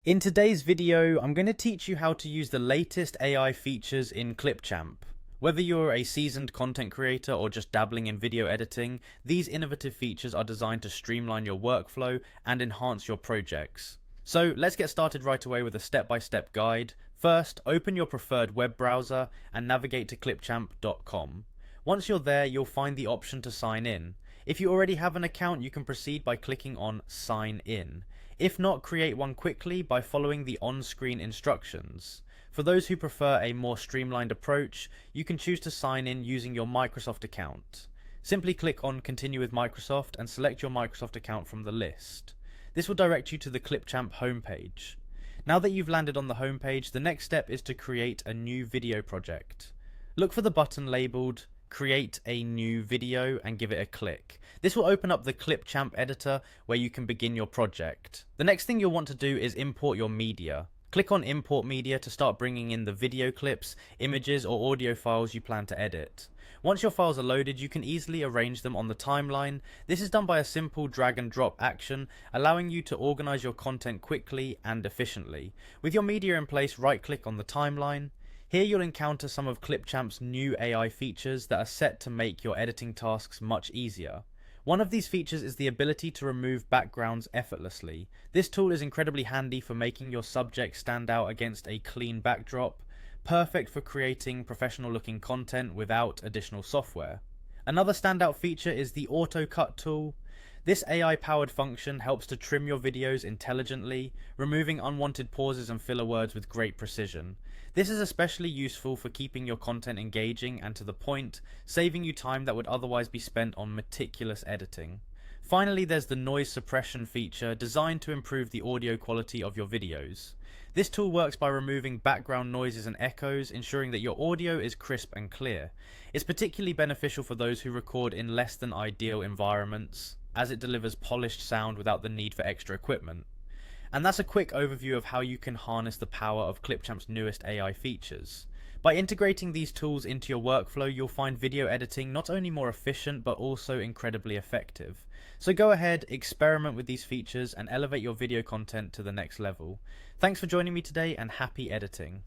In today's video, I'm going to teach you how to use the latest AI features in Clipchamp. Whether you're a seasoned content creator or just dabbling in video editing, these innovative features are designed to streamline your workflow and enhance your projects. So let's get started right away with a step-by-step guide. First, open your preferred web browser and navigate to clipchamp.com. Once you're there, you'll find the option to sign in. If you already have an account, you can proceed by clicking on Sign In. If not, create one quickly by following the on-screen instructions. For those who prefer a more streamlined approach, you can choose to sign in using your Microsoft account. Simply click on Continue with Microsoft and select your Microsoft account from the list. This will direct you to the Clipchamp homepage. Now that you've landed on the homepage, the next step is to create a new video project. Look for the button labeled Create a New Video and give it a click. This will open up the Clipchamp editor where you can begin your project. The next thing you'll want to do is import your media. Click on Import Media to start bringing in the video clips, images or audio files you plan to edit. Once your files are loaded, you can easily arrange them on the timeline. This is done by a simple drag and drop action, allowing you to organize your content quickly and efficiently. With your media in place, right click on the timeline. Here you'll encounter some of Clipchamp's new AI features that are set to make your editing tasks much easier. One of these features is the ability to remove backgrounds effortlessly. This tool is incredibly handy for making your subject stand out against a clean backdrop, perfect for creating professional looking content without additional software. Another standout feature is the Auto Cut tool. This AI-powered function helps to trim your videos intelligently, removing unwanted pauses and filler words with great precision. This is especially useful for keeping your content engaging and to the point, saving you time that would otherwise be spent on meticulous editing. Finally, there's the noise suppression feature designed to improve the audio quality of your videos. This tool works by removing background noises and echoes, ensuring that your audio is crisp and clear. It's particularly beneficial for those who record in less than ideal environments, as it delivers polished sound without the need for extra equipment. And that's a quick overview of how you can harness the power of Clipchamp's newest AI features. By integrating these tools into your workflow, you'll find video editing not only more efficient but also incredibly effective. So go ahead, experiment with these features and elevate your video content to the next level. Thanks for joining me today and happy editing.